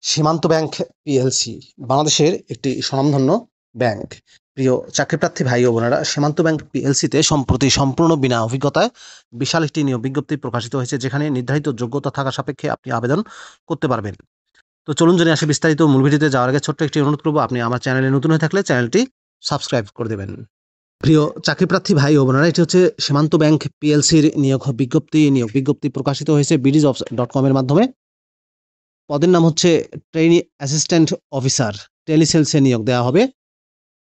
সীমান্ত bank PLC বাংলাদেশের একটি স্বনামধন্য ব্যাংক। প্রিয় চাকরিপ্রার্থী ভাই ও বোনেরা, সীমান্ত ব্যাংক পিএলসিতে সম্প্রতি সম্পূর্ণ বিনা অভিজ্ঞতায় বিশাল একটি নিয়োগ বিজ্ঞপ্তি প্রকাশিত হয়েছে, যেখানে নির্ধারিত যোগ্যতা থাকা সাপেক্ষে আপনি আবেদন করতে পারবেন। তো চলুন জেনে আসি বিস্তারিত। মূল ভিডিওতে যাওয়ার আগে ছোট্ট একটি অনুরোধ করবো, আপনি আমার চ্যানেলে নতুন হয়ে থাকলে চ্যানেলটি সাবস্ক্রাইব করে দেবেন। প্রিয় চাকরিপ্রার্থী ভাই ও বোনেরা, এটি হচ্ছে সীমান্ত ব্যাংক পিএলসির নিয়োগ বিজ্ঞপ্তি প্রকাশিত হয়েছে BDjobs.com এর মাধ্যমে। পদের নাম হচ্ছে ট্রেইনি অ্যাসিস্ট্যান্ট অফিসার, টেলিসেলসে নিয়োগ দেওয়া হবে।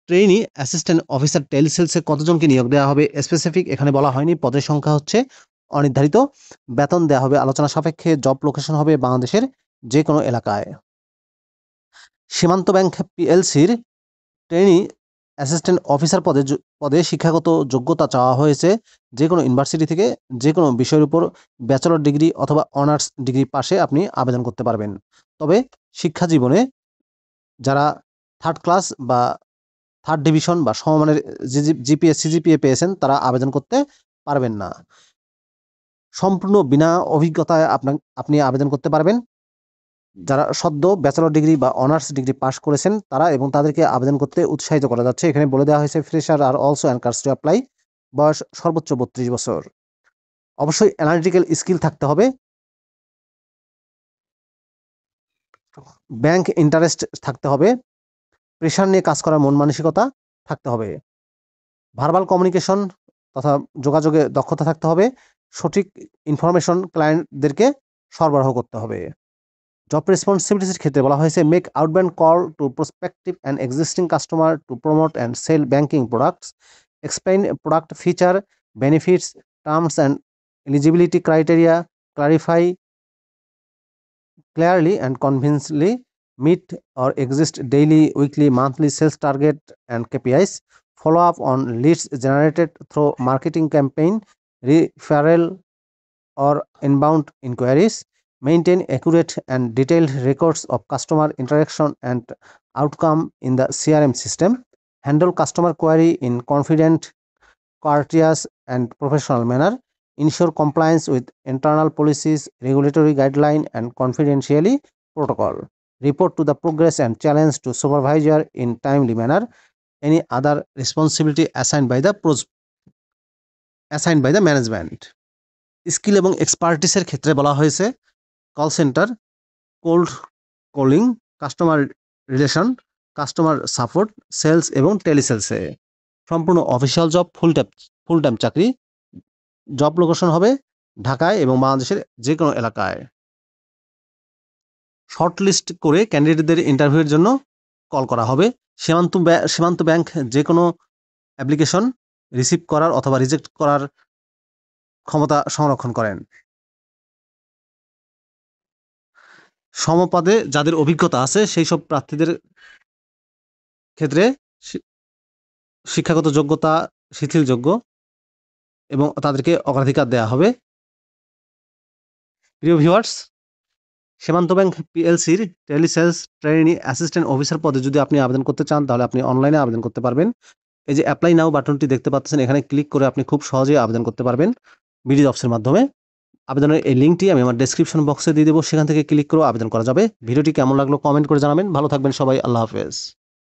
ট্রেইনি অ্যাসিস্ট্যান্ট অফিসার টেলিসেলসে কতজনকে নিয়োগ দেওয়া হবে স্পেসিফিক এখানে বলা হয়নি। পদের সংখ্যা হচ্ছে অনির্ধারিত। বেতন দেওয়া হবে আলোচনা সাপেক্ষে। জব লোকেশন হবে বাংলাদেশের যে কোনো এলাকায়। সীমান্ত ব্যাংক পিএলসির ট্রেইনি অ্যাসিস্ট্যান্ট অফিসার পদে শিক্ষাগত যোগ্যতা চাওয়া হয়েছে। যে কোনো ইউনিভার্সিটি থেকে যে কোনো বিষয়ের উপর ব্যাচেলর ডিগ্রি অথবা অনার্স ডিগ্রি পাশে আপনি আবেদন করতে পারবেন। তবে শিক্ষা জীবনে যারা থার্ড ক্লাস বা থার্ড ডিভিশন বা সমমানের সিজিপিএ পেয়েছেন তারা আবেদন করতে পারবেন না। সম্পূর্ণ বিনা অভিজ্ঞতায় আপনি আবেদন করতে পারবেন। যারা সদ্য ব্যাচেলর ডিগ্রি বা অনার্স ডিগ্রি পাস করেছেন তারা, এবং তাদেরকে আবেদন করতে উৎসাহিত করা যাচ্ছে। এখানে বলে দেওয়া হয়েছে fresher are also encouraged to apply. বয়স সর্বোচ্চ 32 বছর। অবশ্যই অ্যানালিটিক্যাল স্কিল থাকতে হবে। ব্যাংক ইন্টারেস্ট থাকতে হবে। প্রেশার নিয়ে কাজ করার মন মানসিকতা থাকতে হবে। ভার্বাল কমিউনিকেশন তথা যোগাযোগে দক্ষতা থাকতে হবে। সঠিক ইনফরমেশন ক্লায়েন্টদেরকে সরবরাহ করতে হবে। জব রেসপন্সিবিলিটির ক্ষেত্রে বলা হয়েছে make outbound call to prospective and existing customer to promote and sell banking products, explain product feature, benefits, terms and eligibility criteria, clarify clearly and convincingly, meet or exist daily, weekly, monthly sales target and KPIs, follow up on leads generated through marketing campaign, referral or inbound inquiries, maintain accurate and detailed records of customer interaction and outcome in the CRM system, handle customer query in confident, courteous and professional manner, ensure compliance with internal policies, regulatory guideline and confidentiality protocol, report to the progress and challenge to supervisor in timely manner, any other responsibility assigned by the management. Skill এবং এক্সপার্টিসের ক্ষেত্রে বলা হয়েছে call centre, cold calling, customer relation, customer support, sales এবং টেলিসেলসে। সম্পূর্ণ official job, full time চাকরি। Job location হবে ঢাকায় এবং বাংলাদেশের যে কোনো এলাকায়। শর্ট লিস্ট করে ক্যান্ডিডেটদের ইন্টারভিউয়ের জন্য কল করা হবে। সীমান্ত ব্যাংক যে কোনো অ্যাপ্লিকেশন রিসিভ করার অথবা রিজেক্ট করার ক্ষমতা সংরক্ষণ করেন। সমপদে যাদের অভিজ্ঞতা আছে সেই সব প্রার্থীদের ক্ষেত্রে শিক্ষাগত যোগ্যতা শিথিলযোগ্য এবং তাদেরকে অগ্রাধিকার দেওয়া হবে। প্রিয় ভিউয়ার্স, সীমান্ত ব্যাংক পিএলসির টেলিসেলস ট্রেইনি অ্যাসিস্ট্যান্ট অফিসার পদে যদি আপনি আবেদন করতে চান তাহলে আপনি অনলাইনে আবেদন করতে পারবেন। এই যে অ্যাপ্লাই নাও বাটনটি দেখতে পাচ্ছেন, এখানে ক্লিক করে আপনি খুব সহজেই আবেদন করতে পারবেন BDjobs-এর মাধ্যমে। আবেদনের এই লিঙ্কটি আমি আমার ডেসক্রিপশন বক্সে দিয়ে দেবো, সেখান থেকে ক্লিক করে আবেদন করা যাবে। ভিডিওটি কেমন লাগলো কমেন্ট করে জানাবেন। ভালো থাকবেন সবাই। আল্লাহ হাফেজ।